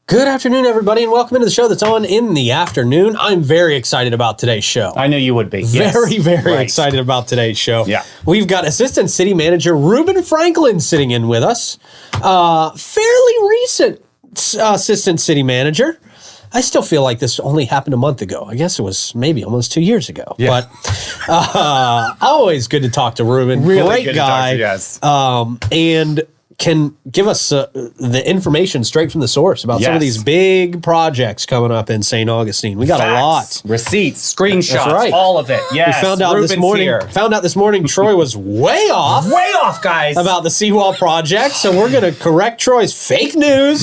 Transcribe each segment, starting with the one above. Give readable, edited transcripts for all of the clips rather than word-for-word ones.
Good afternoon, everybody, and welcome into the show that's on in the afternoon. I'm very excited about today's show. I knew you would be. Very excited about today's show. Yeah. We've got Assistant City Manager Reuben Franklin sitting in with us. Fairly recent Assistant City Manager. I still feel like this only happened a month ago. I guess it was maybe almost 2 years ago. Yeah. But always good to talk to Reuben. Really Great guy. Yes. And can give us the information straight from the source about some of these big projects coming up in St. Augustine. We got a lot. Receipts, screenshots, That's right. all of it. Yes. We found out this morning Troy was way off. Way off, guys. About the seawall project. So we're going to correct Troy's fake news.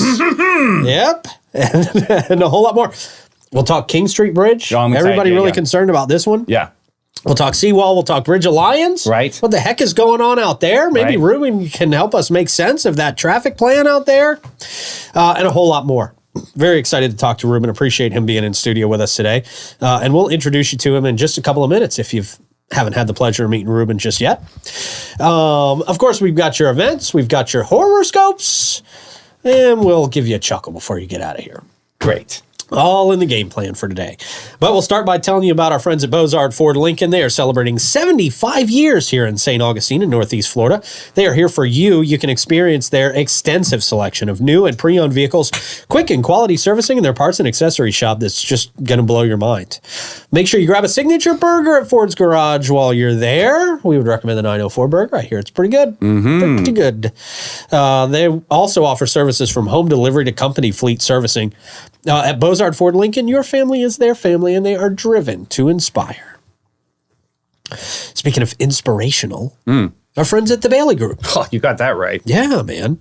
Yep. And a whole lot more. We'll talk King Street Bridge. Everybody really concerned about this one. Yeah. We'll talk Seawall. We'll talk Bridge Alliance. Right. What the heck is going on out there? Maybe Reuben can help us make sense of that traffic plan out there. And a whole lot more. Very excited to talk to Reuben. Appreciate him being in studio with us today. And we'll introduce you to him in just a couple of minutes if you haven't had the pleasure of meeting Reuben just yet. Of course, we've got your events. We've got your horoscopes. And we'll give you a chuckle before you get out of here. Great. All in the game plan for today. But we'll start by telling you about our friends at Bozard Ford Lincoln. They are celebrating 75 years here in St. Augustine in Northeast Florida. They are here for you. You can experience their extensive selection of new and pre-owned vehicles, quick and quality servicing, and their parts and accessory shop that's just going to blow your mind. Make sure you grab a signature burger at Ford's Garage while you're there. We would recommend the 904 burger. I hear it's pretty good. Pretty good. They also offer services from home delivery to company fleet servicing. At Bozard Ford Lincoln, your family is their family, and they are driven to inspire. Speaking of inspirational, our friends at the Bailey Group. Oh, you got that right. Yeah, man.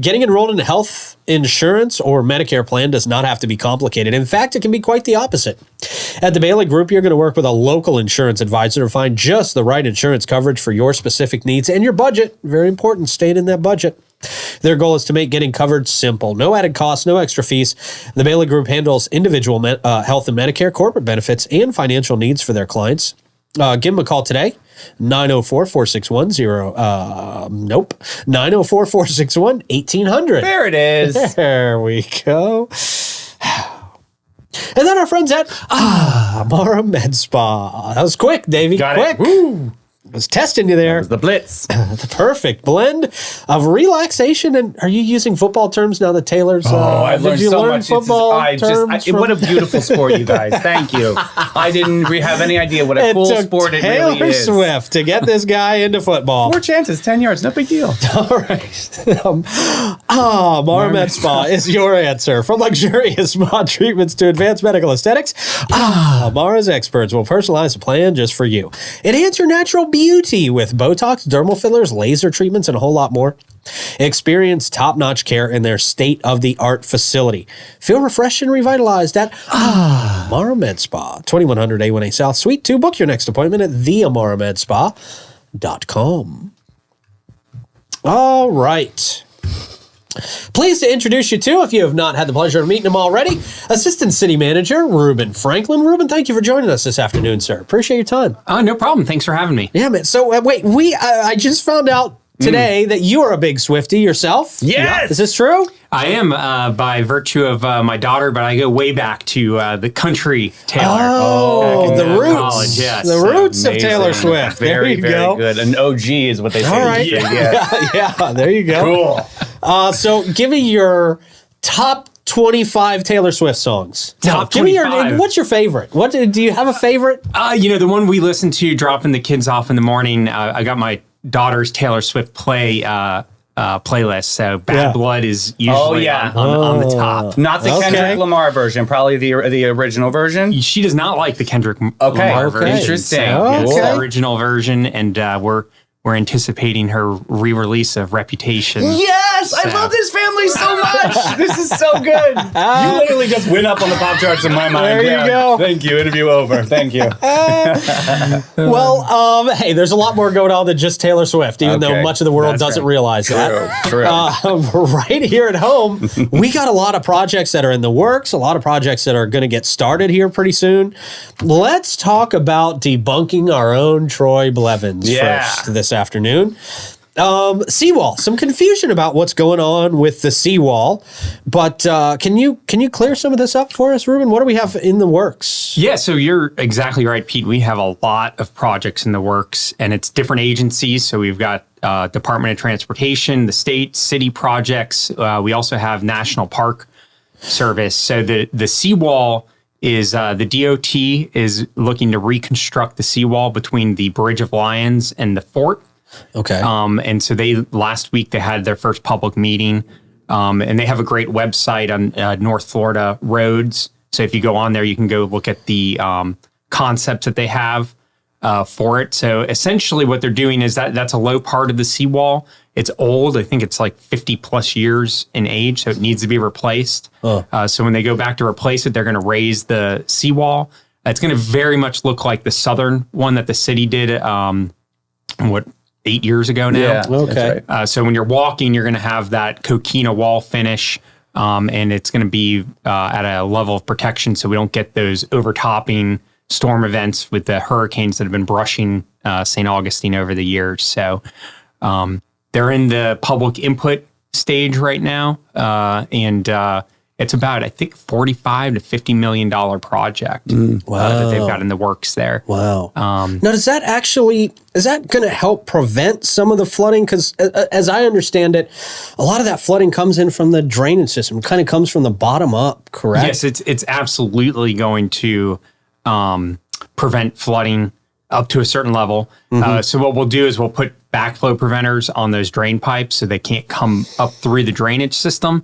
Getting enrolled in a health insurance or Medicare plan does not have to be complicated. In fact, it can be quite the opposite. At the Bailey Group, you're going to work with a local insurance advisor to find just the right insurance coverage for your specific needs and your budget. Very important, staying in that budget. Their goal is to make getting covered simple. No added costs, no extra fees. The Bailey Group handles individual health and Medicare, corporate benefits, and financial needs for their clients. Give them a call today, 904-461-1800. There it is. There we go. And then our friends at Mara Med Spa. That was quick, Davey. Got quick. it. Woo. I was testing you there. That was the blitz. The perfect blend of relaxation. And are you using football terms now that Taylor's... I've learned so much. Football What a beautiful sport, you guys. Thank you. I didn't have any idea what a cool sport it really is. Taylor Swift to get this guy into football. 4 chances, 10 yards, no big deal. All right. Mara Med Spa is your answer. From luxurious spa treatments to advanced medical aesthetics, Mara's experts will personalize a plan just for you. Enhance your natural beauty with Botox, dermal fillers, laser treatments, and a whole lot more. Experience top-notch care in their state-of-the-art facility. Feel refreshed and revitalized at Mara Med Spa, 2100 A1A South Suite 2. Book your next appointment at theamaramedspa.com. All right. Pleased to introduce you to, if you have not had the pleasure of meeting him already, Assistant City Manager Reuben Franklin. Reuben, thank you for joining us this afternoon, sir. Appreciate your time. No problem. Thanks for having me. Yeah, man. So wait, I just found out today that you are a big Swiftie yourself. Yes. Is this true? I am by virtue of my daughter, but I go way back to the country Taylor. Oh, the roots. College, yes. The roots Amazing. of Taylor Swift. Very, there you go. Very good. An OG is what they say. All right. Yeah, there you go. Cool. So give me your top 25 Taylor Swift songs. Top Give me 25. what's your favorite? Do you have a favorite? The one we listen to dropping the kids off in the morning. I got my daughter's Taylor Swift playlist. So Bad Blood is usually on the top. Not the Kendrick Lamar version, probably the original version. She does not like the Kendrick Lamar version. Interesting. It's the original version, and we're anticipating her re-release of Reputation. Yes! I love this family so much! This is so good! You literally just went up on the pop charts in my mind. There you go. Thank you. Interview over. Thank you. Well, hey, there's a lot more going on than just Taylor Swift, even though much of the world doesn't realize that. True. Right here at home, we got a lot of projects that are in the works, a lot of projects that are going to get started here pretty soon. Let's talk about debunking our own Troy Blevins first this afternoon. Seawall. Some confusion about what's going on with the seawall, but can you clear some of this up for us, Reuben? What do we have in the works? Yeah, so you're exactly right, Pete. We have a lot of projects in the works, and it's different agencies. So we've got Department of Transportation, the state, city projects. We also have National Park Service. So the seawall is the DOT is looking to reconstruct the seawall between the Bridge of Lions and the fort. Okay. And so last week they had their first public meeting, and they have a great website on North Florida roads. So if you go on there, you can go look at the concepts that they have for it. So essentially what they're doing is that's a low part of the seawall. It's old. I think it's like 50 plus years in age, so it needs to be replaced. So when they go back to replace it, they're going to raise the seawall. It's going to very much look like the southern one that the city did, 8 years ago now. Yeah, okay. Right. So when you're walking, you're going to have that coquina wall finish, and it's going to be at a level of protection so we don't get those overtopping storm events with the hurricanes that have been brushing St. Augustine over the years. So they're in the public input stage right now, and it's about, I think, $45 to $50 million project that they've got in the works there. Wow. Now, is that going to help prevent some of the flooding? Because as I understand it, a lot of that flooding comes in from the drainage system. It kind of comes from the bottom up, correct? Yes, it's absolutely going to prevent flooding up to a certain level. So what we'll do is we'll put backflow preventers on those drain pipes so they can't come up through the drainage system.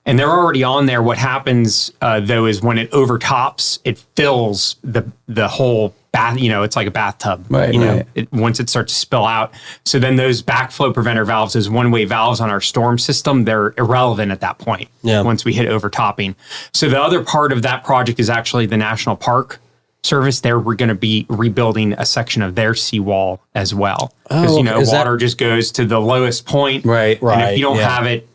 And they're already on there. What happens, though, is when it overtops, it fills the whole bath. It's like a bathtub. Right. Once it starts to spill out. So then those backflow preventer valves, those one-way valves on our storm system, they're irrelevant at that point. Yeah. Once we hit overtopping. So the other part of that project is actually the National Park Service. We're going to be rebuilding a section of their seawall as well. Because, water just goes to the lowest point. Right. And if you don't have it,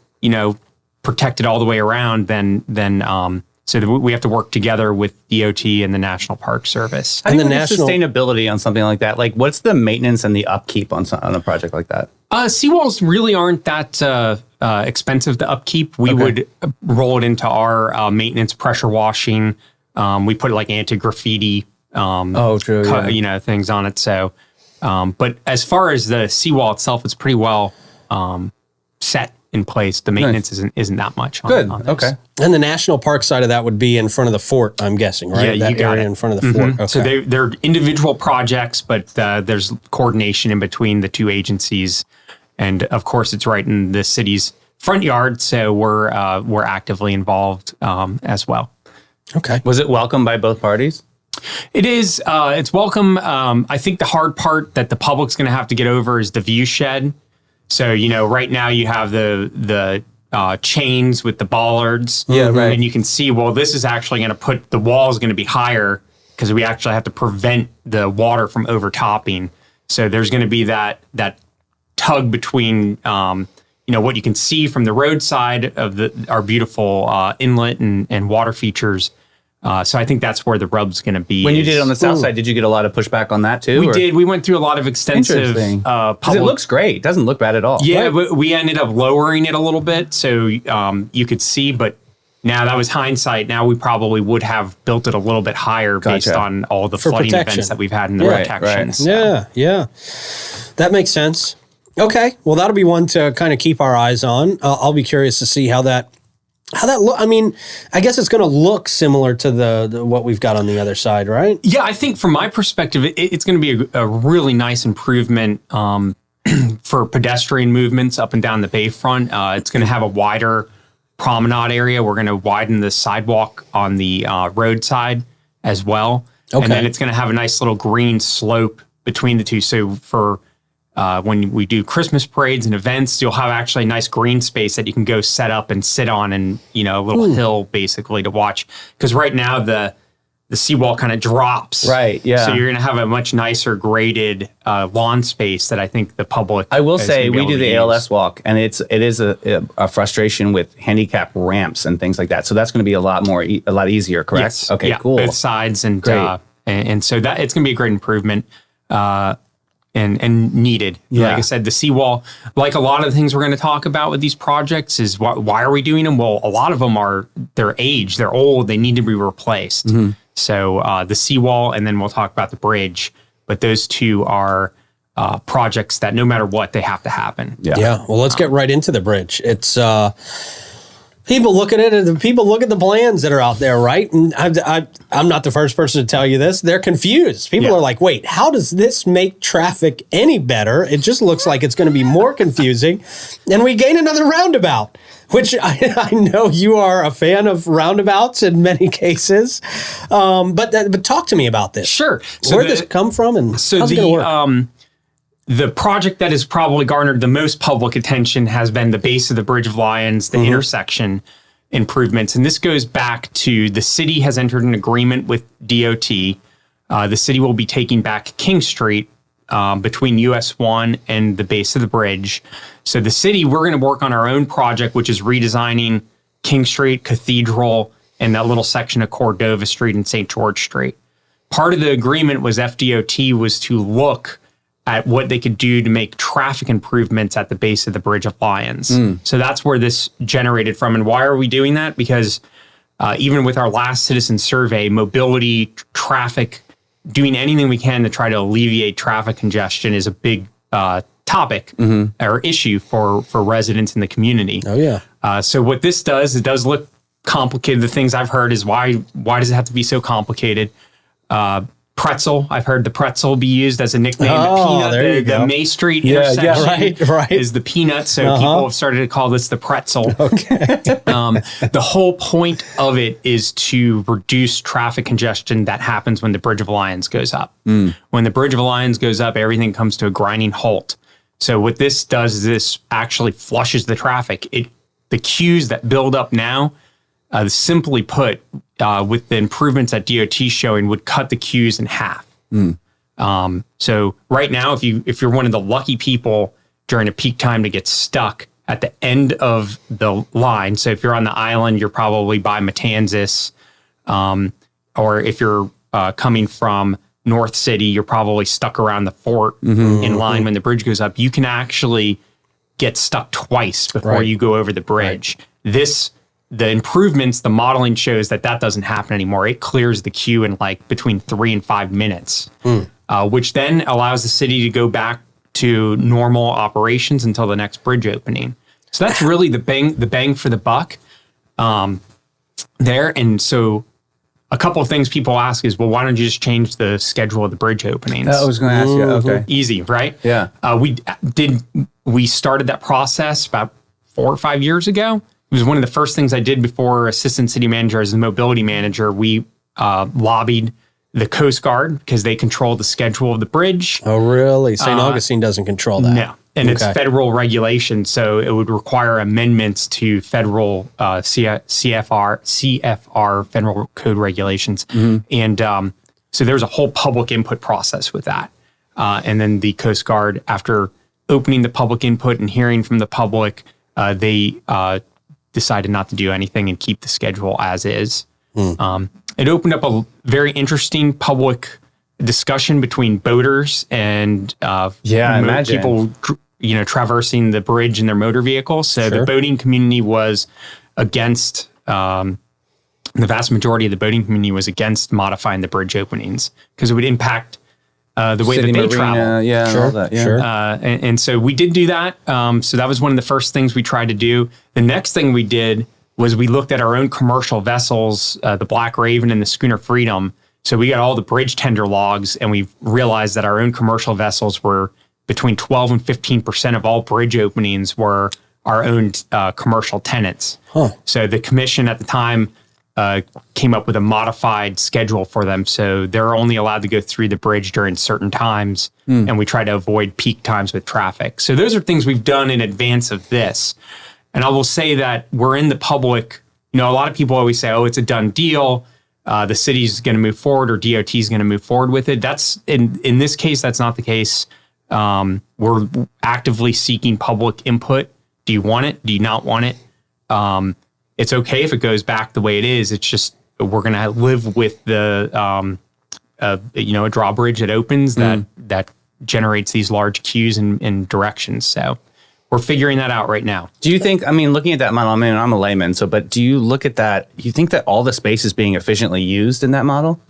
protected all the way around, then we have to work together with DOT and the National Park Service. And the sustainability on something like that. Like, what's the maintenance and the upkeep on a project like that? Seawalls really aren't that expensive to upkeep. We would roll it into our maintenance, pressure washing. We put like anti-graffiti, things on it. So, but as far as the seawall itself, it's pretty well set in place. The maintenance isn't that much. On this. Okay. And the national park side of that would be in front of the fort, I'm guessing, right? Yeah, that area in front of the fort. Okay. So they're individual projects, but there's coordination in between the two agencies, and of course, it's right in the city's front yard. So we're actively involved as well. Okay. Was it welcomed by both parties? It is. It's welcome. I think the hard part that the public's going to have to get over is the view shed. So, right now you have the chains with the bollards. Yeah, right. And you can see, this is actually going to put, the wall is going to be higher because we actually have to prevent the water from overtopping. So there's going to be that tug between, what you can see from the roadside of our beautiful inlet and water features. So I think that's where the rub's going to be. When you did it on the south side, did you get a lot of pushback on that too? We did. We went through a lot of extensive because it looks great. It doesn't look bad at all. Yeah, right? we ended up lowering it a little bit so you could see, but now that was hindsight. Now we probably would have built it a little bit higher based on all the flooding events that we've had in the protection. Right. Yeah. That makes sense. Okay. Well, that'll be one to kind of keep our eyes on. I'll be curious to see how that look. I mean, I guess it's going to look similar to the what we've got on the other side, right? Yeah, I think from my perspective, it's going to be a really nice improvement for pedestrian movements up and down the bayfront. It's going to have a wider promenade area. We're going to widen the sidewalk on the roadside as well. Okay. And then it's going to have a nice little green slope between the two. So for when we do Christmas parades and events, you'll have actually a nice green space that you can go set up and sit on, and a little hill basically to watch. Because right now the seawall kind of drops. Right. Yeah. So you're going to have a much nicer graded lawn space that I think the public. I will say we do the ALS walk, and it is a frustration with handicap ramps and things like that. So that's going to be a lot easier. Correct. Yes. Okay. Yeah, cool. Both sides, and so that it's going to be a great improvement. and needed. Yeah. Like I said, the seawall, like a lot of the things we're going to talk about with these projects, is why are we doing them? Well, a lot of them are their age, they're old, they need to be replaced. So the seawall, and then we'll talk about the bridge. But those two are projects that no matter what, they have to happen. Yeah. Well, let's get right into the bridge. It's people look at it, and people look at the plans that are out there, right? And I'm not the first person to tell you this. They're confused. People are like, wait, how does this make traffic any better? It just looks like it's going to be more confusing. And we gain another roundabout, which I know you are a fan of roundabouts in many cases. But talk to me about this. Sure. So where did this come from, and how's it going to work? The project that has probably garnered the most public attention has been the base of the Bridge of Lions, the intersection improvements. And this goes back to the city has entered an agreement with DOT. The city will be taking back King Street between US 1 and the base of the bridge. So the city, we're going to work on our own project, which is redesigning King Street, Cathedral, and that little section of Cordova Street and St. George Street. Part of the agreement was FDOT was to look at what they could do to make traffic improvements at the base of the Bridge of Lions. So that's where this generated from. And why are we doing that? Because even with our last citizen survey, mobility, traffic, doing anything we can to try to alleviate traffic congestion is a big topic or issue for residents in the community. Oh, yeah. So what this does, it does look complicated. The things I've heard is why does it have to be so complicated? Pretzel. I've heard the pretzel be used as a nickname. Oh, The peanut, the May Street intersection right. is the peanut. So people have started to call this the pretzel. Okay. The whole point of it is to reduce traffic congestion that happens when the Bridge of Lions goes up. When the Bridge of Lions goes up, everything comes to a grinding halt. So what this does is this actually flushes the traffic. The queues that build up now, simply put, with the improvements that DOT is showing, would cut the queues in half. So right now, if you're one of the lucky people during a peak time to get stuck at the end of the line, so if you're on the island, you're probably by Matanzas, or if you're coming from North City, you're probably stuck around the fort in line when the bridge goes up. You can actually get stuck twice before you go over the bridge. The improvements, the modeling shows that doesn't happen anymore. It clears the queue in like between 3 and 5 minutes, which then allows the city to go back to normal operations until the next bridge opening. So that's really the bang for the buck there. And so a couple of things people ask is, well, why don't you just change the schedule of the bridge openings? I was going to ask you. Okay. Easy, right? Yeah. We started that process about 4 or 5 years ago. It was one of the first things I did before assistant city manager as the mobility manager. We lobbied the Coast Guard because they control the schedule of the bridge. Oh, really? St. Augustine doesn't control that. No. And it's federal regulation, so it would require amendments to federal CFR, Federal Code Regulations. And so there's a whole public input process with that. And then the Coast Guard, after opening the public input and hearing from the public, they decided not to do anything and keep the schedule as is. It opened up a very interesting public discussion between boaters and people, traversing the bridge in their motor vehicles. So the boating community was against. The vast majority of the boating community was against modifying the bridge openings because it would impact the way that they travel. Yeah, all that, yeah. And so we did do that. So that was one of the first things we tried to do. The next thing we did was we looked at our own commercial vessels, the Black Raven and the Schooner Freedom. So we got all the bridge tender logs, and we realized that our own commercial vessels were between 12 and 15% of all bridge openings were our own commercial tenants. So the commission at the time came up with a modified schedule for them. So they're only allowed to go through the bridge during certain times, and we try to avoid peak times with traffic. So those are things we've done in advance of this. And I will say that we're in the public, a lot of people always say, oh, it's a done deal. The city's going to move forward or DOT is going to move forward with it. That's in this case, that's not the case. We're actively seeking public input. Do you want it? Do you not want it? It's okay if it goes back the way it is. It's just we're going to live with the a drawbridge that opens that generates these large queues in directions. So we're figuring that out right now. Do you think, I mean, looking at that model, I mean, I'm a layman, but do you look at that, you think that all the space is being efficiently used in that model?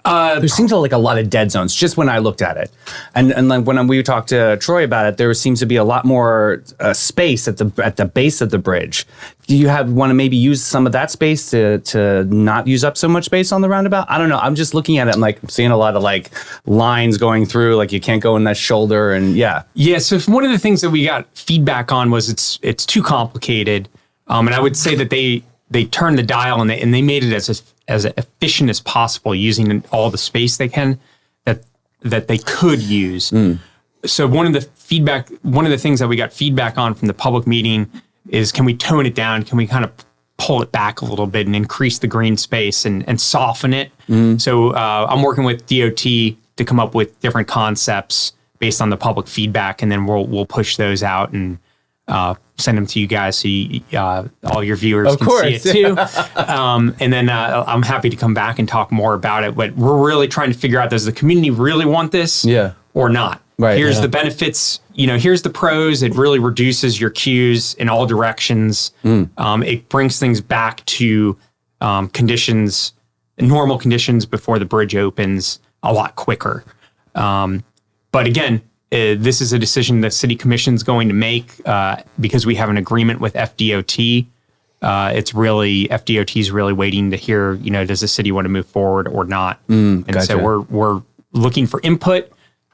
There seems like a lot of dead zones just when I looked at it. And like when we talked to Troy about it, there seems to be a lot more space at the base of the bridge. Do you want to maybe use some of that space to not use up so much space on the roundabout? I don't know. I'm just looking at it and like seeing a lot of like lines going through, like you can't go in that shoulder and yeah. Yeah. So one of the things that we got feedback on was it's too complicated. And I would say that they turned the dial and they made it as efficient as possible using all the space they can that they could use. So one of the things that we got feedback on from the public meeting is, can we tone it down? Can we kind of pull it back a little bit and increase the green space and soften it? So I'm working with DOT to come up with different concepts based on the public feedback, and then we'll push those out and send them to you guys so all your viewers can see it too. And then I'm happy to come back and talk more about it. But we're really trying to figure out, does the community really want this or not? Right. Here's the benefits. Here's the pros. It really reduces your queues in all directions. It brings things back to normal conditions before the bridge opens a lot quicker. But again, this is a decision the city commission is going to make because we have an agreement with FDOT. FDOT is really waiting to hear, does the city want to move forward or not? And so we're looking for input.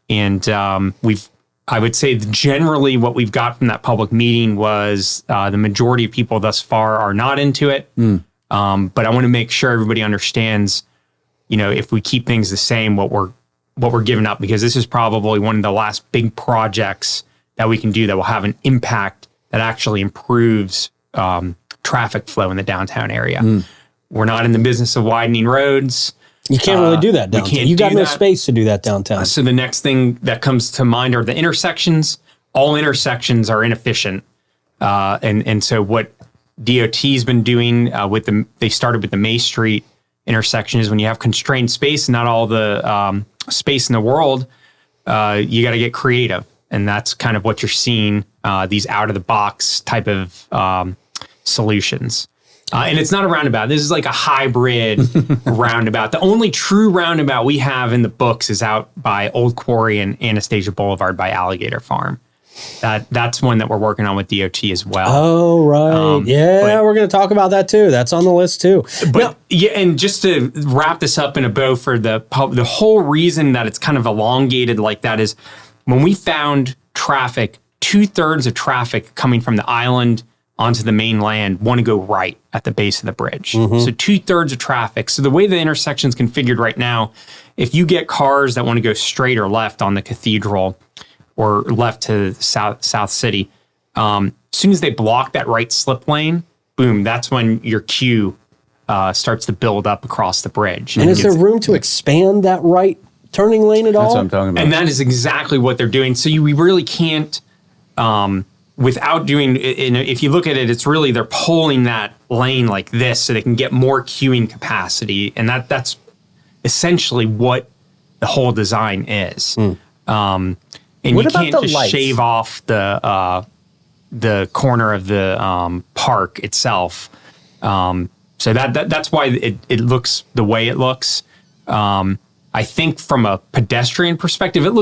And I would say generally what we've got from that public meeting was the majority of people thus far are not into it. But I want to make sure everybody understands, if we keep things the same, what we're giving up, because this is probably one of the last big projects that we can do that will have an impact that actually improves traffic flow in the downtown area. We're not in the business of widening roads. You can't really do that downtown. You got no space to do that downtown. So the next thing that comes to mind are the intersections. All intersections are inefficient. And so what DOT's been doing they started with the May Street intersection is when you have constrained space, not all the space in the world, you got to get creative. And that's kind of what you're seeing, these out of the box type of solutions. And it's not a roundabout. This is like a hybrid roundabout. The only true roundabout we have in the books is out by Old Quarry and Anastasia Boulevard by Alligator Farm. That's one that we're working on with DOT as well. Oh, right. We're going to talk about that too. That's on the list too. But and just to wrap this up in a bow for the whole reason that it's kind of elongated like that is when we found traffic, 2/3 of traffic coming from the island onto the mainland want to go right at the base of the bridge. So 2/3 of traffic. So the way the intersection's configured right now, if you get cars that want to go straight or left on the Cathedral or left to South City, as soon as they block that right slip lane, boom, that's when your queue starts to build up across the bridge. And is there room to expand that right turning lane at all? That's what I'm talking about. And that is exactly what they're doing. So we really can't... without doing, if you look at it, it's really they're pulling that lane like this so they can get more queuing capacity, and that's essentially what the whole design is. And what you about can't the just lights? shave off the corner of the park itself. So that's why it looks the way it looks. I think from a pedestrian perspective, it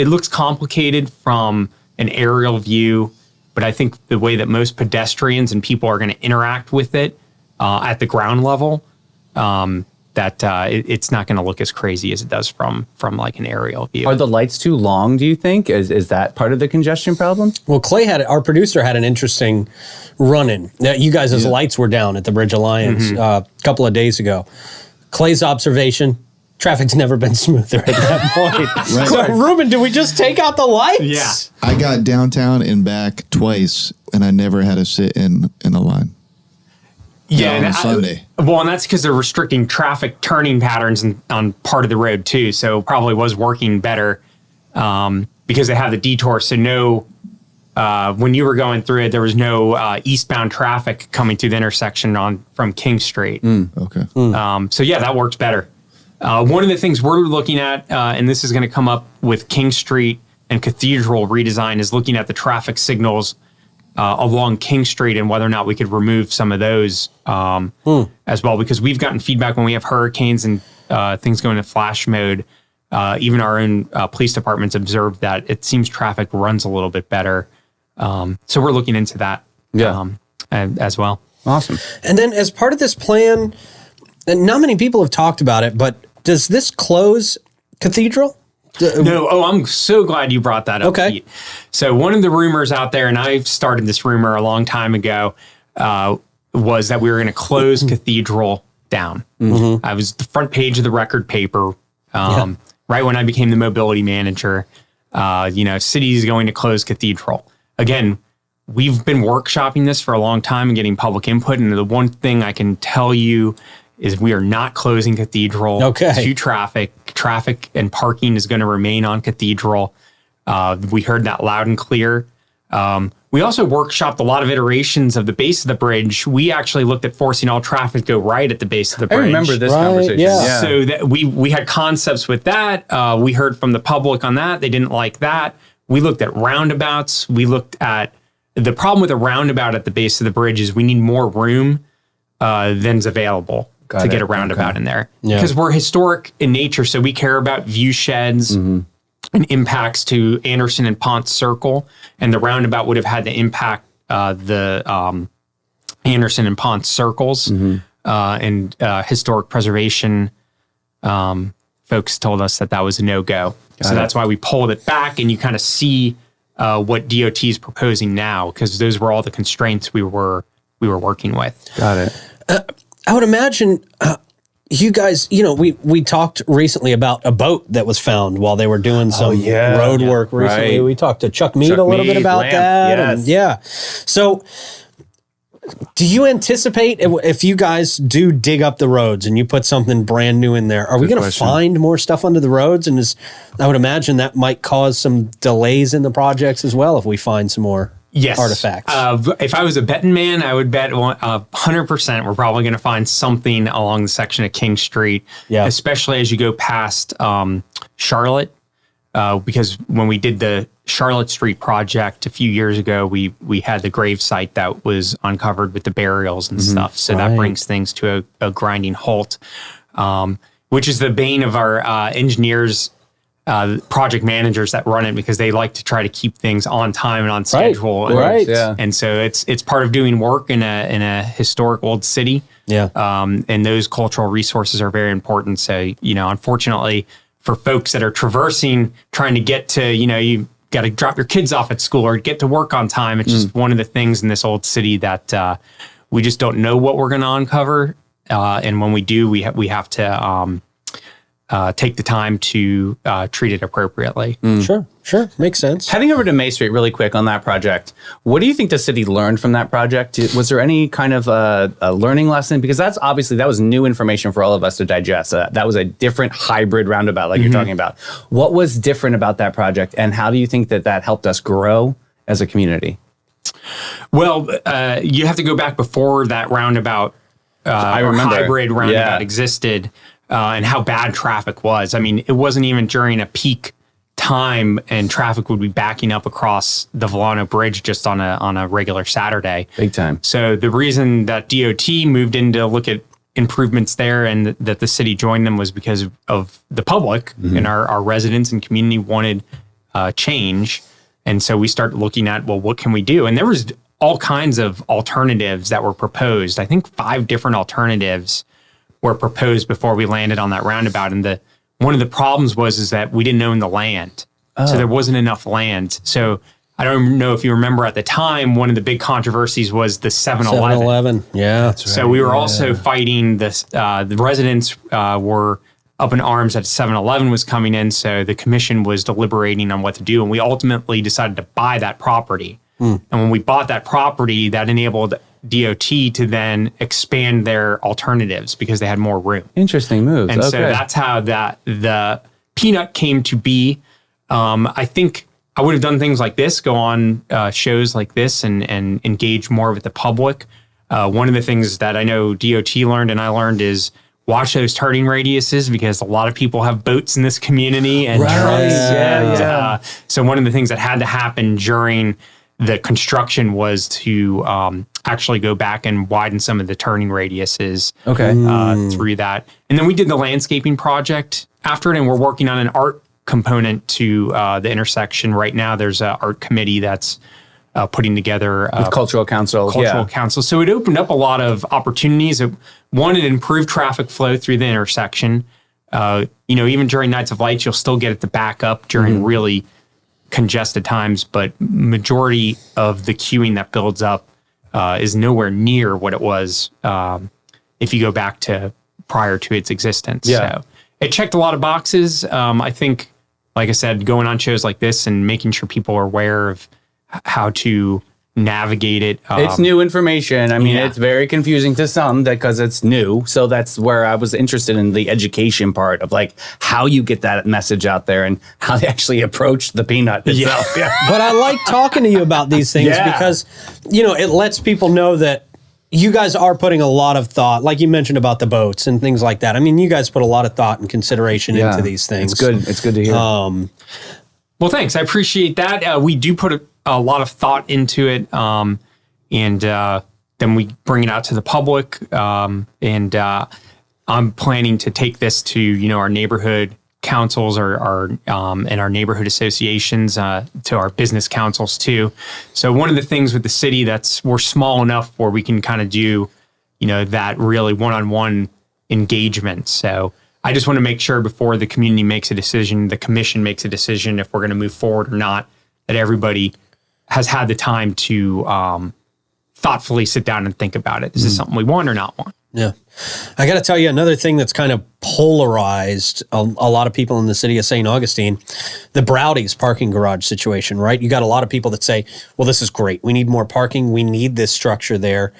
looks complicated from an aerial view. But I think the way that most pedestrians and people are going to interact with it at the ground level, it's not going to look as crazy as it does from like an aerial view. Are the lights too long, do you think? Is that part of the congestion problem? Well, our producer had an interesting run-in. Now, you guys' lights were down at the Bridge Alliance a couple of days ago. Clay's observation, traffic's never been smoother at that point. Right. So, Reuben, did we just take out the lights? Yeah. I got downtown and back twice, and I never had to sit in a line. Yeah, on a Sunday. And that's because they're restricting traffic turning patterns on part of the road too. So it probably was working better because they have the detour. So when you were going through it, there was no eastbound traffic coming through the intersection from King Street. Okay. So yeah, that works better. One of the things we're looking at, and this is going to come up with King Street and Cathedral redesign, is looking at the traffic signals along King Street and whether or not we could remove some of those as well, because we've gotten feedback when we have hurricanes and things go into flash mode. Even our own police departments observed that it seems traffic runs a little bit better. So we're looking into that as well. Awesome. And then as part of this plan, and not many people have talked about it, but does this close Cathedral? No. Oh, I'm so glad you brought that up. Okay. Pete. So one of the rumors out there, and I've started this rumor a long time ago, was that we were going to close Cathedral down. I was the front page of the record paper right when I became the mobility manager. City is going to close Cathedral. Again, we've been workshopping this for a long time and getting public input. And the one thing I can tell you is we are not closing Cathedral to traffic. Traffic and parking is going to remain on Cathedral. We heard that loud and clear. We also workshopped a lot of iterations of the base of the bridge. We actually looked at forcing all traffic to go right at the base of the bridge. I remember this conversation. Yeah. So that we had concepts with that. We heard from the public on that. They didn't like that. We looked at roundabouts. We looked at the problem with a roundabout at the base of the bridge is we need more room than's available to get a roundabout in there. Because we're historic in nature, so we care about view sheds and impacts to Anderson and Ponce Circle, and the roundabout would have had to impact the Anderson and Ponce Circles, and historic preservation folks told us that was a no-go. So that's why we pulled it back, and you kind of see what DOT is proposing now, because those were all the constraints we were working with. Got it. I would imagine you guys, we talked recently about a boat that was found while they were doing some road work recently. Right. We talked to Chuck Mead a little bit about that. Yes. And so do you anticipate if you guys do dig up the roads and you put something brand new in there, are we going to find more stuff under the roads? And I would imagine that might cause some delays in the projects as well if we find some more artifacts. If I was a betting man, I would bet 100% we're probably going to find something along the section of King Street, especially as you go past Charlotte, because when we did the Charlotte Street project a few years ago, we had the grave site that was uncovered with the burials and stuff. So that brings things to a grinding halt, which is the bane of our engineers, project managers that run it, because they like to try to keep things on time and on schedule. Right. And so it's part of doing work in a historic old city. And those cultural resources are very important. So, unfortunately for folks that are traversing, trying to get to, you got to drop your kids off at school or get to work on time. It's just one of the things in this old city that we just don't know what we're going to uncover. And when we do, we have to take the time to treat it appropriately. Sure. Makes sense. Heading over to May Street really quick on that project, what do you think the city learned from that project? Was there any kind of a learning lesson? Because that was new information for all of us to digest. That was a different hybrid roundabout like you're talking about. What was different about that project, and how do you think that helped us grow as a community? Well, you have to go back before that roundabout, I remember. hybrid roundabout existed, and how bad traffic was. I mean, it wasn't even during a peak time, and traffic would be backing up across the Volano Bridge just on a regular Saturday. Big time. So the reason that DOT moved in to look at improvements there and that the city joined them was because of the public and our residents and community wanted change. And so we started looking at, well, what can we do? And there was all kinds of alternatives that were proposed. I think 5 different alternatives were proposed before we landed on that roundabout. And one of the problems was that we didn't own the land. So there wasn't enough land. So I don't know if you remember at the time, one of the big controversies was the 7-Eleven. 7-Eleven. Yeah. That's right. So we were also fighting this. The residents were up in arms that 7-Eleven was coming in. So the commission was deliberating on what to do. And we ultimately decided to buy that property. And when we bought that property, that enabled DOT to then expand their alternatives because they had more room. Interesting move. And so that's how the peanut came to be. I think I would have done things like this, go on shows like this and engage more with the public. One of the things that I know DOT learned and I learned is watch those turning radiuses because a lot of people have boats in this community and trucks. So one of the things that had to happen during the construction was to actually go back and widen some of the turning radiuses through that. And then we did the landscaping project after it, and we're working on an art component to the intersection. Right now, there's an art committee that's putting together with cultural council. So it opened up a lot of opportunities. It improved traffic flow through the intersection. Even during nights of lights, you'll still get it to back up during really congested times, but majority of the queuing that builds up is nowhere near what it was if you go back to prior to its existence. So it checked a lot of boxes. I think, like I said, going on shows like this and making sure people are aware of how to navigate it. It's new information. I mean, it's very confusing to some because it's new. So that's where I was interested in the education part of like how you get that message out there and how they actually approach the peanut itself. But I like talking to you about these things because, it lets people know that you guys are putting a lot of thought, like you mentioned about the boats and things like that. I mean, you guys put a lot of thought and consideration into these things. It's good. It's good to hear. Well, thanks. I appreciate that. We do put a lot of thought into it, and then we bring it out to the public. And I'm planning to take this to our neighborhood councils and our neighborhood associations, to our business councils too. So one of the things with the city we're small enough where we can kind of do that really one-on-one engagement. So I just want to make sure before the community makes a decision, the commission makes a decision if we're going to move forward or not, that everybody has had the time to thoughtfully sit down and think about it. Is this something we want or not want? Yeah. I got to tell you, another thing that's kind of polarized a lot of people in the city of St. Augustine, the Browdy's parking garage situation, right? You got a lot of people that say, well, this is great. We need more parking. We need this structure there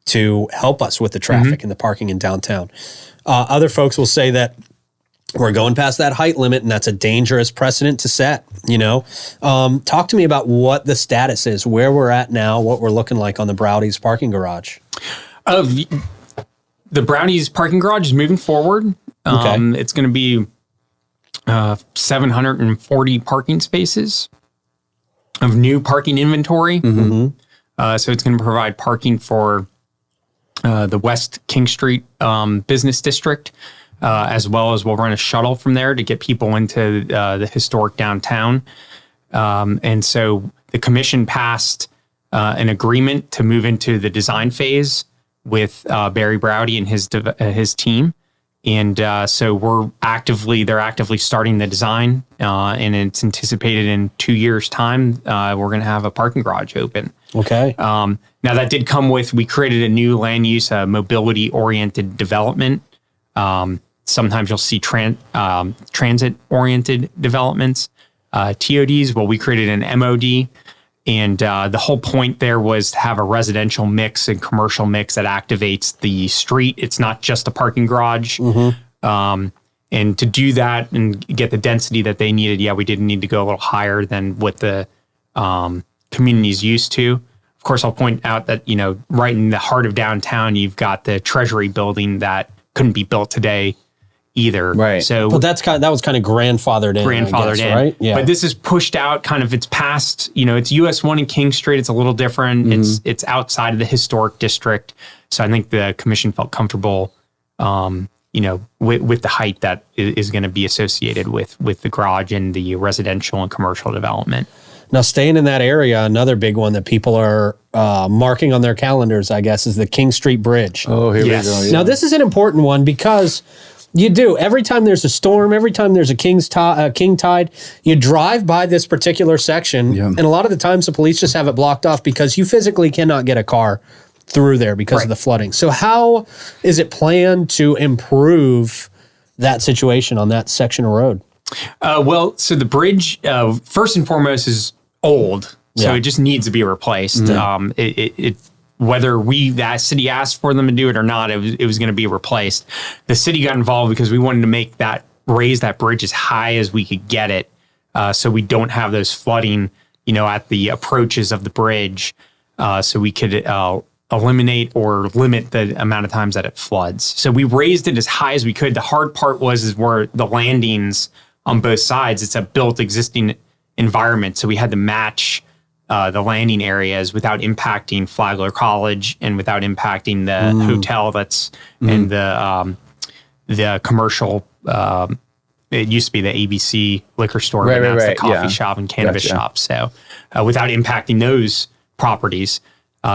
to help us with the traffic and the parking in downtown. Other folks will say that we're going past that height limit and that's a dangerous precedent to set, Talk to me about what the status is, where we're at now, what we're looking like on the Browdy's parking garage. The Browdy's parking garage is moving forward. It's going to be 740 parking spaces of new parking inventory. So it's going to provide parking for the West King Street business district, as well as we'll run a shuttle from there to get people into the historic downtown. And so the commission passed an agreement to move into the design phase with Barry Browdy and his team. And so they're actively starting the design, and it's anticipated in 2 years' time, we're going to have a parking garage open. Okay. Now that did come with, we created a new land use, mobility-oriented development. Sometimes you'll see transit-oriented developments, TODs. Well, we created an MOD, and the whole point there was to have a residential mix and commercial mix that activates the street. It's not just a parking garage. And to do that and get the density that they needed, we did need to go a little higher than what the community's used to. Of course, I'll point out that, right in the heart of downtown, you've got the Treasury building that couldn't be built today either. Right. So, but that was kind of grandfathered in, right? Yeah. But this is pushed out it's past, it's US 1 and King Street. It's a little different. It's outside of the historic district. So I think the commission felt comfortable, with the height that is going to be associated with the garage and the residential and commercial development. Now, staying in that area, another big one that people are marking on their calendars, I guess, is the King Street Bridge. Oh, here we go. Yeah. Now, this is an important one because every time there's a storm, every time there's a king tide, you drive by this particular section, and a lot of the times the police just have it blocked off because you physically cannot get a car through there because of the flooding. So how is it planned to improve that situation on that section of road? So the bridge, first and foremost, is old, so it just needs to be replaced. Whether that city asked for them to do it or not, it was going to be replaced. The city got involved because we wanted to raise that bridge as high as we could get it, so we don't have those flooding, at the approaches of the bridge. So we could eliminate or limit the amount of times that it floods. So we raised it as high as we could. The hard part is where the landings on both sides, it's a built existing environment. So we had to match the landing areas without impacting Flagler College and without impacting the hotel that's and the commercial. It used to be the ABC liquor store, but now it's the coffee shop and cannabis shop. So without impacting those properties.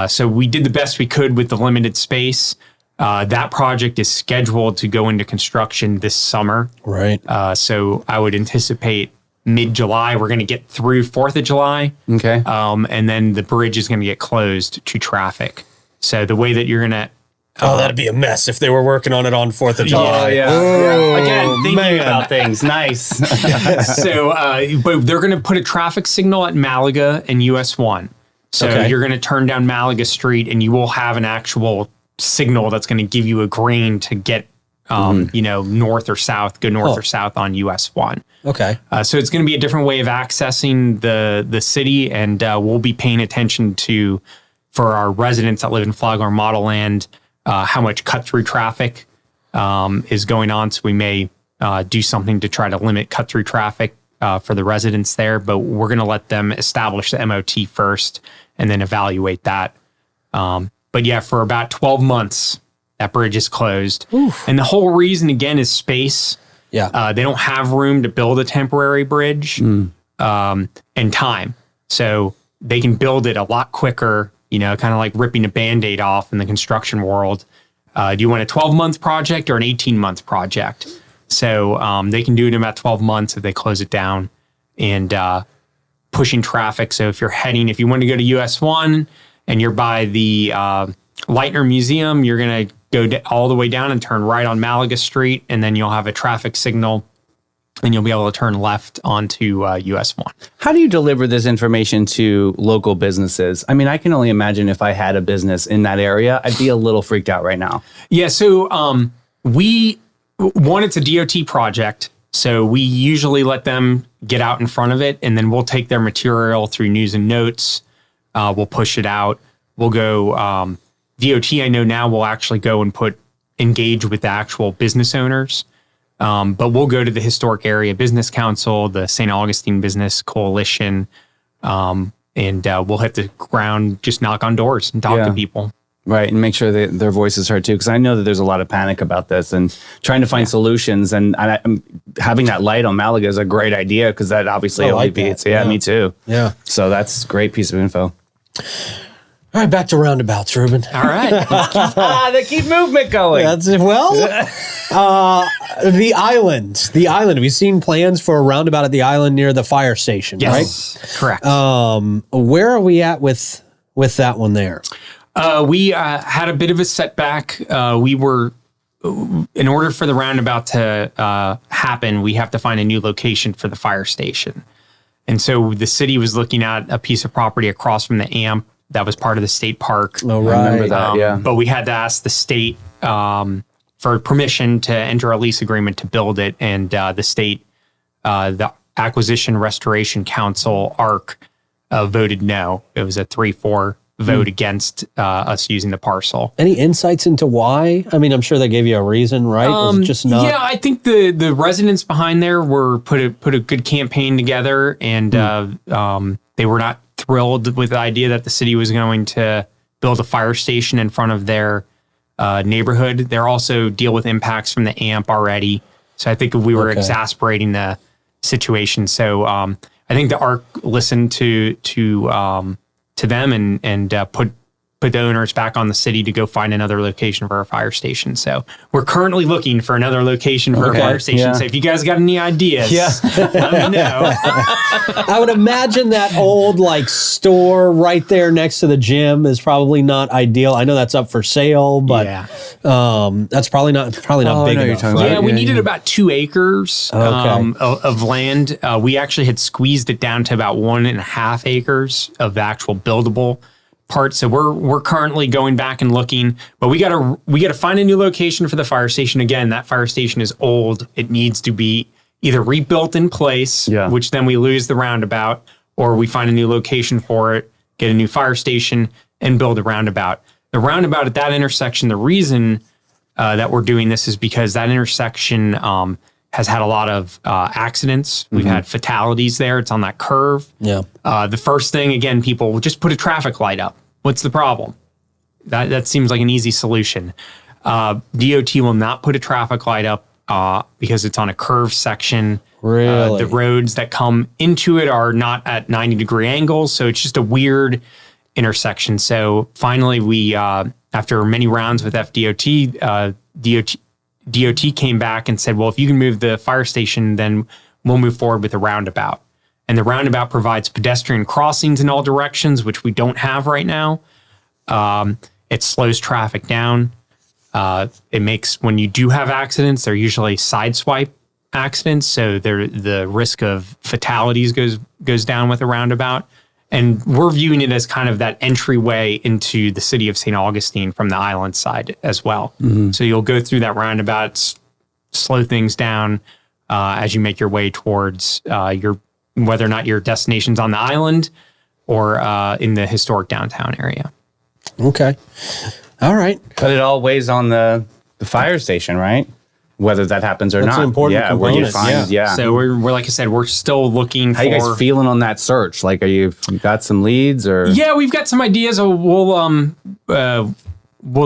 So we did the best we could with the limited space. That project is scheduled to go into construction this summer. Right. So I would anticipate mid-July, we're going to get through 4th of July. Okay. And then the bridge is going to get closed to traffic. So the way that you're going to... that'd be a mess if they were working on it on 4th of July. Oh, yeah. Again, thinking about things. Nice. So, but they're going to put a traffic signal at Malaga and US 1. So you're going to turn down Malaga Street and you will have an actual signal that's going to give you a green to get, north or south, go north or south on US 1. Okay. So it's going to be a different way of accessing the city, and we'll be paying attention to, for our residents that live in Flagler Model Land, how much cut-through traffic is going on. So we may do something to try to limit cut-through traffic for the residents there, but we're going to let them establish the MOT first and then evaluate that. But yeah, for about 12 months, that bridge is closed. Oof. And the whole reason, again, is space. Yeah. They don't have room to build a temporary bridge and time. So they can build it a lot quicker, kind of like ripping a Band-Aid off in the construction world. Do you want a 12-month project or an 18-month project? So they can do it in about 12 months if they close it down and pushing traffic. So if you want to go to US 1 and you're by the Leitner Museum, you're going to go all the way down and turn right on Malaga Street, and then you'll have a traffic signal and you'll be able to turn left onto US 1. How do you deliver this information to local businesses? I mean, I can only imagine if I had a business in that area, I'd be a little freaked out right now. Yeah, so it's a DOT project, so we usually let them get out in front of it, and then we'll take their material through news and notes. We'll push it out. We'll go, DOT, I know now, will actually go and engage with the actual business owners. But we'll go to the Historic Area Business Council, the St. Augustine Business Coalition, and we'll hit the ground, just knock on doors and talk to people. Right, and make sure that their voice is heard too, because I know that there's a lot of panic about this and trying to find solutions. And having that light on Malaga is a great idea, because that obviously alleviates. Yeah, me too. Yeah. So that's a great piece of info. All right, back to roundabouts, Reuben. All right. They keep movement going. The island. We've seen plans for a roundabout at the island near the fire station, Yes, right? correct. Where are we at with that one there? We had a bit of a setback. We were, in order for the roundabout to happen, we have to find a new location for the fire station. And so the city was looking at a piece of property across from the AMP that was part of the state park. Oh, right. I remember that, yeah. But we had to ask the state for permission to enter a lease agreement to build it. And the state, the Acquisition Restoration Council, ARC, voted no. It was a 3-4 vote against us using the parcel. Any insights into why? I mean, I'm sure they gave you a reason, right? Was it just not? Yeah, I think the residents behind there were put a good campaign together, and they were not thrilled with the idea that the city was going to build a fire station in front of their neighborhood. They're also deal with impacts from the AMP already. So I think we were exasperating the situation. So I think the ARC listened to them and put the owners back on the city to go find another location for our fire station. So we're currently looking for another location for a fire station. Yeah. So if you guys got any ideas, let me know. I would imagine that old store right there next to the gym is probably not ideal. I know that's up for sale, but that's probably not big enough. We needed about 2 acres of land. We actually had squeezed it down to about 1.5 acres of the actual buildable part. So we're currently going back and looking, but we gotta find a new location for the fire station. Again, that fire station is old. It needs to be either rebuilt in place, which then we lose the roundabout, or we find a new location for it, get a new fire station, and build a roundabout. the roundabout at that intersection, the reason that we're doing this is because that intersection has had a lot of accidents. We've had fatalities there. It's on that curve. Yeah. The first thing, again, people just put a traffic light up. What's the problem? That seems like an easy solution. DOT will not put a traffic light up because it's on a curved section. Really? The roads that come into it are not at 90-degree angles, so it's just a weird intersection. So finally, we, after many rounds with FDOT, DOT came back and said, well, if you can move the fire station, then we'll move forward with the roundabout. And the roundabout provides pedestrian crossings in all directions, which we don't have right now. It slows traffic down. It makes, when you do have accidents, they're usually sideswipe accidents, so the risk of fatalities goes down with a roundabout. And we're viewing it as kind of that entryway into the city of St. Augustine from the island side as well. So you'll go through that roundabout, slow things down as you make your way towards whether or not your destination's on the island or in the historic downtown area. Okay. All right. But it all weighs on the fire station, right? Whether that happens or That's not. an important yeah, where you component. find, yeah. So we're like I said, we're still looking How for. you guys feeling on that search? Like, you got some leads or? Yeah, we've got some ideas. We'll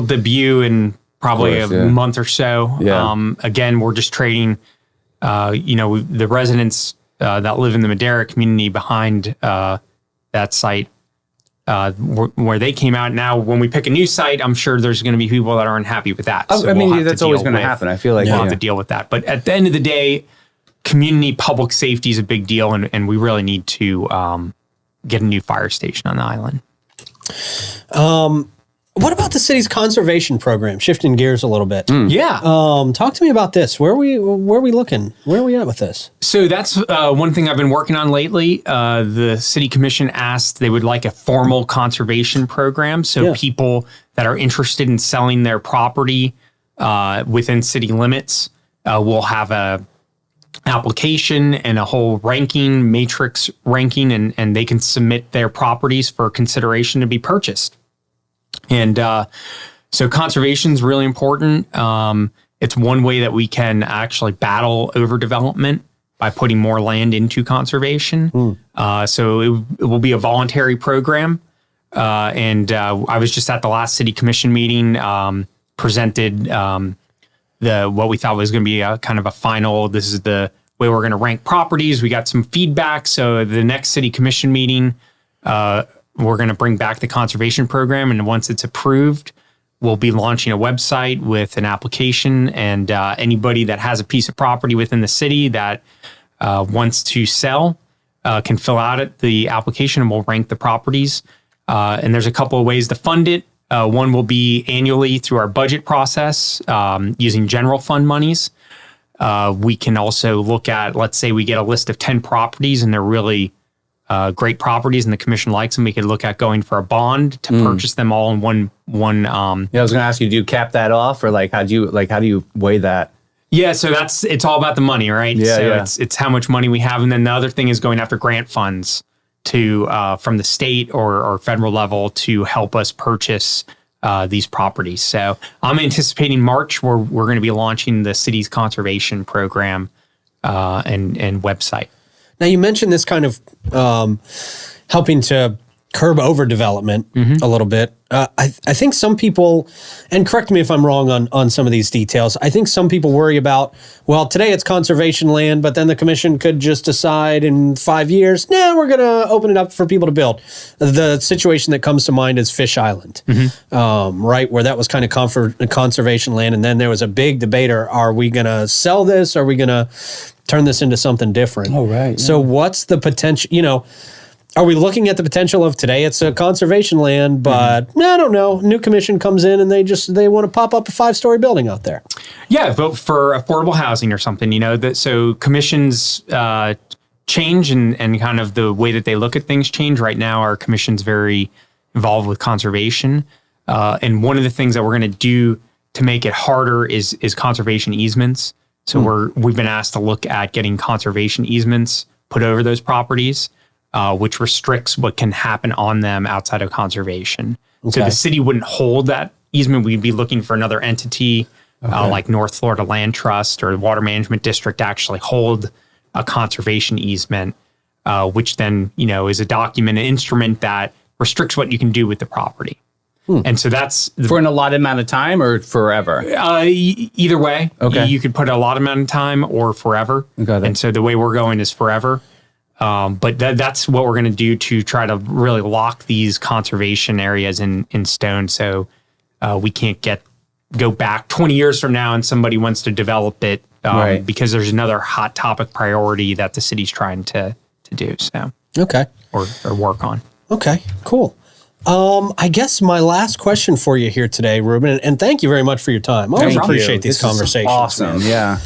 debut in probably Of course, a yeah. month or so. Yeah. Again, we're just trading. The residents that live in the Madera community behind that site. Where they came out. Now, when we pick a new site, I'm sure there's going to be people that aren't happy with that. So I mean, we'll have that's to always deal going to with- happen. I feel like we'll have to deal with that. But at the end of the day, community public safety is a big deal, and we really need to get a new fire station on the island. What about the city's conservation program? Shifting gears a little bit. Yeah. Talk to me about this. Where are we looking? Where are we at with this? So that's one thing I've been working on lately. The city commission asked they would like a formal conservation program. So people that are interested in selling their property within city limits will have a application and a whole ranking, matrix ranking, and they can submit their properties for consideration to be purchased. And so conservation is really important. It's one way that we can actually battle overdevelopment by putting more land into conservation. So it will be a voluntary program. And I was just at the last city commission meeting, presented what we thought was going to be a kind of a final, this is the way we're going to rank properties. We got some feedback. So the next city commission meeting, we're going to bring back the conservation program. And once it's approved, we'll be launching a website with an application. And anybody that has a piece of property within the city that wants to sell can fill out the application, and we'll rank the properties. And there's a couple of ways to fund it. One will be annually through our budget process using general fund monies. We can also look at, let's say we get a list of 10 properties and they're really great properties and the commission likes them. We could look at going for a bond to purchase them all in one. Yeah, I was going to ask you, do you cap that off, or how do you weigh that? Yeah, so it's all about the money, right? Yeah, so yeah. it's how much money we have, and then the other thing is going after grant funds from the state or federal level to help us purchase these properties. So I'm anticipating March where we're going to be launching the city's conservation program and website. Now, you mentioned this kind of helping to curb overdevelopment a little bit. I think some people, and correct me if I'm wrong on some of these details, I think some people worry about, well, today it's conservation land, but then the commission could just decide in 5 years, we're going to open it up for people to build. The situation that comes to mind is Fish Island, right, where that was kind of conservation land, and then there was a big debate, are we going to sell this? Are we going to turn this into something different? Oh, right. Yeah. So what's the potential, are we looking at the potential of today? It's a conservation land, but I don't know. New commission comes in and they want to pop up a 5-story building out there. Yeah, vote for affordable housing or something, so commissions change and kind of the way that they look at things change. Right now, our commission's very involved with conservation. And one of the things that we're going to do to make it harder is conservation easements. So we've been asked to look at getting conservation easements put over those properties, which restricts what can happen on them outside of conservation. So the city wouldn't hold that easement. We'd be looking for another entity like North Florida Land Trust or the Water Management District to actually hold a conservation easement, which then, is a document, an instrument that restricts what you can do with the property. And so that's for an allotted amount of time or forever. Either way, Okay. You could put a lot amount of time or forever. Got it. And so the way we're going is forever. But that's what we're going to do to try to really lock these conservation areas in stone. So we can't go back 20 years from now and somebody wants to develop it Right. because there's another hot topic priority that the city's trying to do. So or work on. Okay, cool. I guess my last question for you here today, Reuben, and thank you very much for your time. I always Thank appreciate you. these This is conversations. awesome. man. Yeah.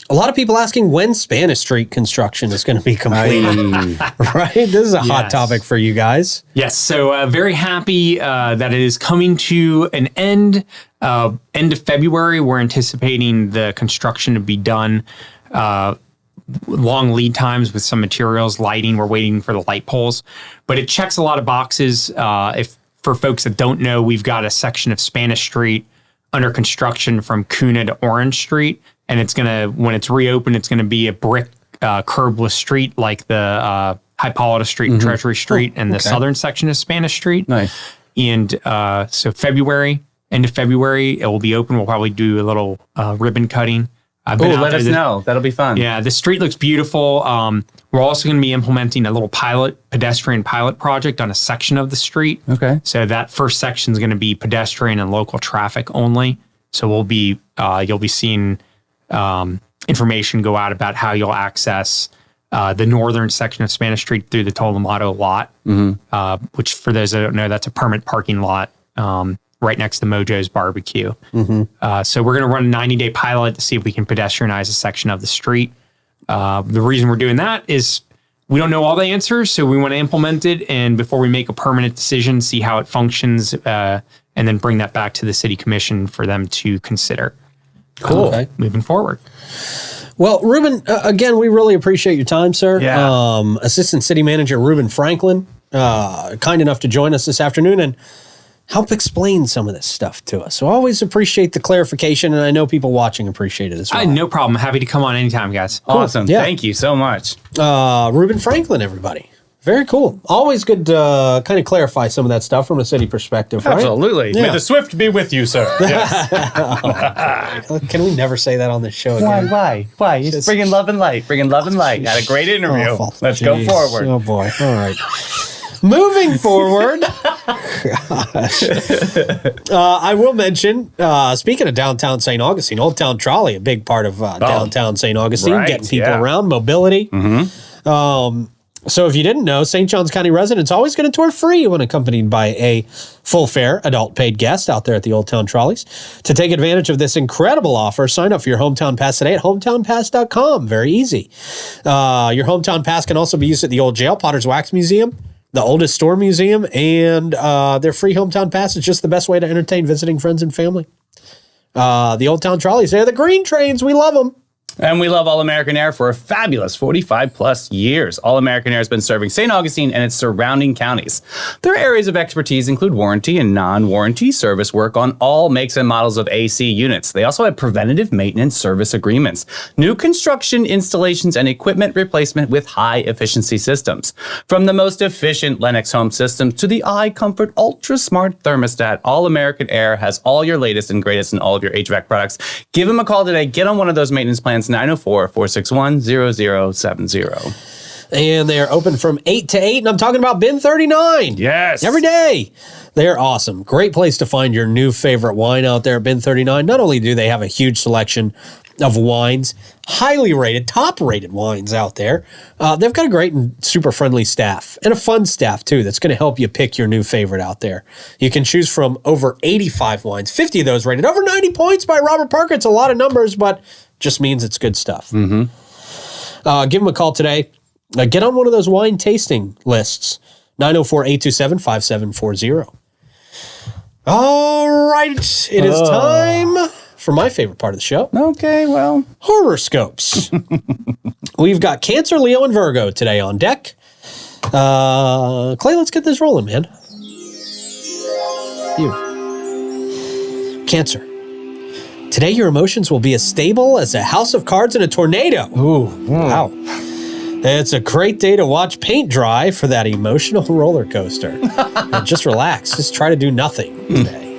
A lot of people asking when Spanish Street construction is going to be completed. Right? This is a hot Yes. topic for you guys. Yes, so very happy that it is coming to an end. End of February, we're anticipating the construction to be done. Long lead times with some materials, lighting. We're waiting for the light poles, but it checks a lot of boxes. If for folks that don't know, we've got a section of Spanish Street under construction from Cunha to Orange Street, and it's gonna, when it's reopened, it's gonna be a brick curbless street like the Hippolyta Street and Treasury Street and the southern section of Spanish Street. Nice. And so end of February, it will be open. We'll probably do a little ribbon cutting. I've been out Let there us know. That'll be fun. Yeah, the street looks beautiful. We're also going to be implementing a little pedestrian pilot project on a section of the street. Okay. So that first section is going to be pedestrian and local traffic only. So you'll be seeing information go out about how you'll access the northern section of Spanish Street through the Tolomato lot, which for those that don't know, that's a permanent parking lot right next to Mojo's Barbecue. So we're going to run a 90-day pilot to see if we can pedestrianize a section of the street. The reason we're doing that is we don't know all the answers, so we want to implement it, and before we make a permanent decision, see how it functions, and then bring that back to the city commission for them to consider. Cool. Okay. Moving forward. Well, Reuben, again, we really appreciate your time, sir. Yeah. Assistant City Manager Reuben Franklin, kind enough to join us this afternoon and help explain some of this stuff to us. So I always appreciate the clarification, and I know people watching appreciate it as well. No problem. Happy to come on anytime, guys. Awesome. Yeah. Thank you so much. Reuben Franklin, everybody. Very cool. Always good to kind of clarify some of that stuff from a city perspective, right? Absolutely. Yeah. May the swift be with you, sir. Yes. Can we never say that on this show again? Why? He's bringing love and light. Had a great interview. Awful. Let's go Jeez. forward. Oh, boy. All right. Moving forward, I will mention, speaking of downtown St. Augustine, Old Town Trolley, a big part of downtown St. Augustine, right, getting people yeah. around, mobility. So if you didn't know, St. Johns County residents always get a tour free when accompanied by a full fare adult paid guest out there at the Old Town Trolleys. To take advantage of this incredible offer, sign up for your Hometown Pass today at hometownpass.com. Very easy. Your Hometown Pass can also be used at the Old Jail, Potter's Wax Museum, the Oldest Store Museum, and their free Hometown Pass is just the best way to entertain visiting friends and family. The Old Town Trolleys, they're the green trains. We love them. And we love All American Air for a fabulous 45 plus years. All American Air has been serving St. Augustine and its surrounding counties. Their areas of expertise include warranty and non-warranty service work on all makes and models of AC units. They also have preventative maintenance service agreements, new construction installations, and equipment replacement with high efficiency systems. From the most efficient Lennox home systems to the iComfort Ultra Smart Thermostat, All American Air has all your latest and greatest in all of your HVAC products. Give them a call today. Get on one of those maintenance plans. 904-461-0070. And they are open from 8 to 8, and I'm talking about Bin 39. Yes. Every day. They're awesome. Great place to find your new favorite wine out there at Bin 39. Not only do they have a huge selection of wines, highly rated, top-rated wines out there, they've got a great and super friendly staff, and a fun staff, too, that's going to help you pick your new favorite out there. You can choose from over 85 wines, 50 of those rated over 90 points by Robert Parker. It's a lot of numbers, but just means it's good stuff. Give them a call today. Get on one of those wine tasting lists. 904-827-5740. All right. It is time for my favorite part of the show. Okay, well. Horoscopes. We've got Cancer, Leo, and Virgo today on deck. Clay, let's get this rolling, man. You. Cancer. Today, your emotions will be as stable as a house of cards in a tornado. Ooh, wow. It's a great day to watch paint dry for that emotional roller coaster. And just relax. Just try to do nothing today.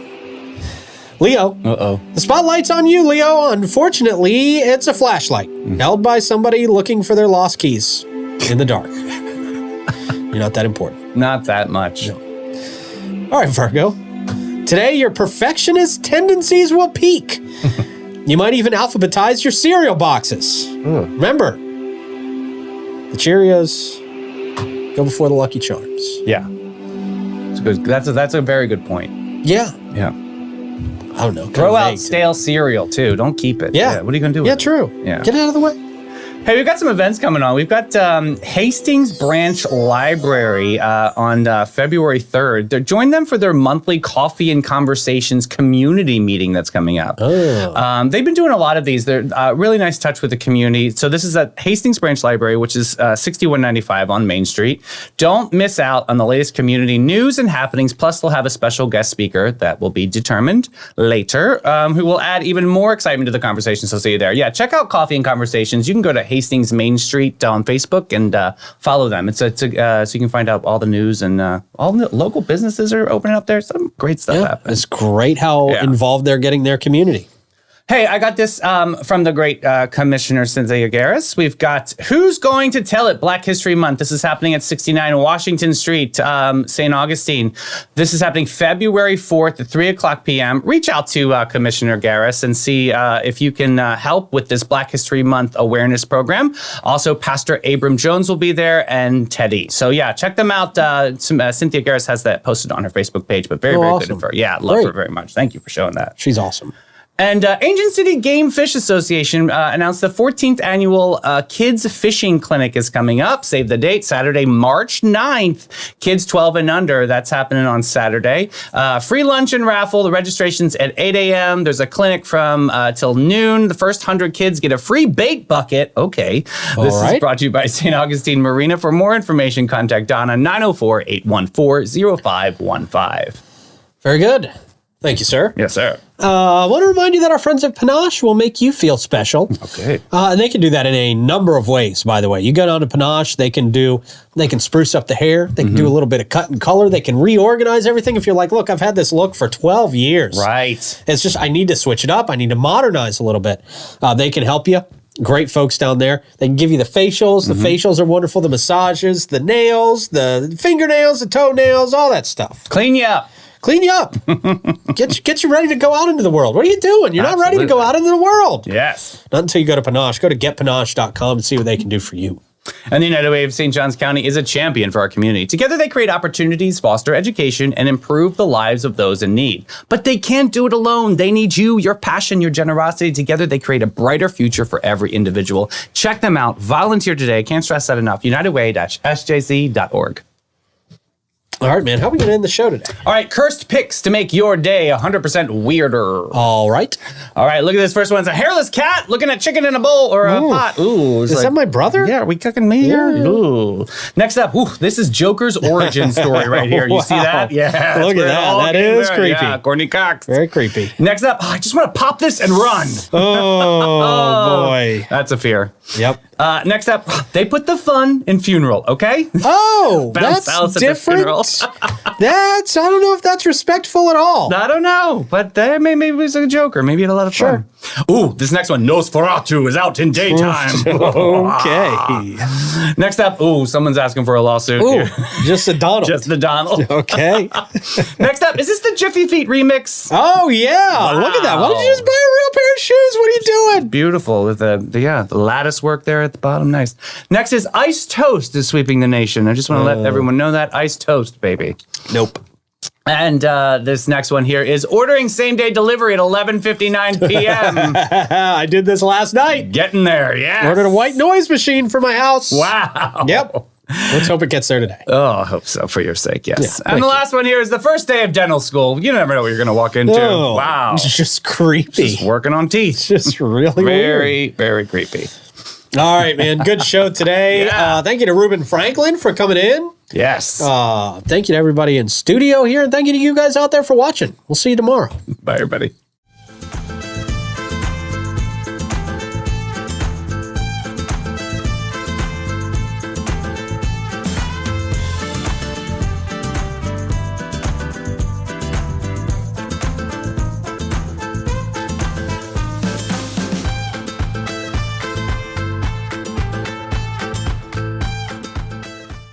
Leo. Uh-oh. The spotlight's on you, Leo. Unfortunately, it's a flashlight held by somebody looking for their lost keys in the dark. You're not that important. Not that much. No. All right, Virgo. Today, your perfectionist tendencies will peak. You might even alphabetize your cereal boxes. Remember, the Cheerios go before the Lucky Charms. Yeah. That's a very good point. Yeah. Yeah. I don't know. Throw out stale cereal, too. Don't keep it. Yeah. What are you going to do with it? Yeah, true. Yeah. Get it out of the way. Hey, we've got some events coming on. We've got Hastings Branch Library on February 3rd. Join them for their monthly Coffee and Conversations community meeting that's coming up. Oh. They've been doing a lot of these. They're really nice touch with the community. So this is at Hastings Branch Library, which is 6195 on Main Street. Don't miss out on the latest community news and happenings. Plus, they'll have a special guest speaker that will be determined later, who will add even more excitement to the conversation. So see you there. Yeah, check out Coffee and Conversations. You can go to Hastings Main Street on Facebook and follow them. It's so you can find out all the news and all the local businesses are opening up there. Some great stuff happening. It's great how involved they're getting their community. Hey, I got this from the great Commissioner Cynthia Garris. We've got Who's Going to Tell It Black History Month. This is happening at 69 Washington Street, St. Augustine. This is happening February 4th at 3 o'clock p.m. Reach out to Commissioner Garris and see if you can help with this Black History Month awareness program. Also, Pastor Abram Jones will be there and Teddy. So yeah, check them out. Cynthia Garris has that posted on her Facebook page, but very awesome. good of her. Yeah, love her very much. Thank you for showing that. She's awesome. And Ancient City Game Fish Association announced the 14th annual Kids Fishing Clinic is coming up. Save the date, Saturday, March 9th. Kids 12 and under, that's happening on Saturday. Free lunch and raffle. The registration's at 8 a.m. There's a clinic from till noon. The first 100 kids get a free bait bucket. Okay. This is brought to you by St. Augustine Marina. For more information, contact Donna 904-814-0515. Very good. Thank you, sir. Yes, sir. I want to remind you that our friends at Panache will make you feel special. Okay. And they can do that in a number of ways, by the way. You go down to Panache, they can spruce up the hair. They can do a little bit of cut and color. They can reorganize everything. If you're like, look, I've had this look for 12 years. Right. It's just, I need to switch it up. I need to modernize a little bit. They can help you. Great folks down there. They can give you the facials. The facials are wonderful. The massages, the nails, the fingernails, the toenails, all that stuff. Clean you up. Clean you up. Get you ready to go out into the world. What are you doing? You're not ready to go out into the world. Yes. Not until you go to Panache. Go to getpanache.com and see what they can do for you. And the United Way of St. Johns County is a champion for our community. Together, they create opportunities, foster education, and improve the lives of those in need. But they can't do it alone. They need you, your passion, your generosity. Together, they create a brighter future for every individual. Check them out. Volunteer today. Can't stress that enough. UnitedWay-SJC.org. All right, man. How are we going to end the show today? All right, cursed picks to make your day 100% weirder. All right. All right, look at this first one. It's a hairless cat looking at chicken in a bowl or a pot. Ooh, is that my brother? Yeah, are we cooking me here? Ooh. Next up, this is Joker's origin story right here. You see that? Yeah. Look at that. That is creepy. Yeah, Courtney Cox. Very creepy. Next up, I just want to pop this and run. Oh, boy. That's a fear. Yep. Next up, they put the fun in funeral, okay? Oh, Bounce that's at the different. funeral. I don't know if that's respectful at all. I don't know, but maybe it was a Joker. Maybe it had a lot of fun. Ooh, this next one, Nosferatu, is out in daytime. Okay. Next up, someone's asking for a lawsuit. Ooh, here. just a Donald. Just the Donald. Okay. Next up, is this the Jiffy Feet remix? Oh, yeah. Look at that. Why don't you just buy a real pair of shoes? What are you doing? Beautiful with the lattice work there at the bottom. Nice. Next is Iced Toast is sweeping the nation. I just want to let everyone know that. Iced Toast, baby. Nope. And this next one here is ordering same-day delivery at 11:59 p.m. I did this last night. Getting there, yeah. Ordered a white noise machine for my house. Wow. Yep. Let's hope it gets there today. Oh, I hope so, for your sake, yes. Yeah, and the last one here is the first day of dental school. You never know what you're going to walk into. Oh, Wow. It's just creepy. Just working on teeth. It's just really very, weird. very creepy. All right, man. Good show today. Yeah. Thank you to Reuben Franklin for coming in. Yes. Thank you to everybody in studio here, and thank you to you guys out there for watching. We'll see you tomorrow. Bye, everybody.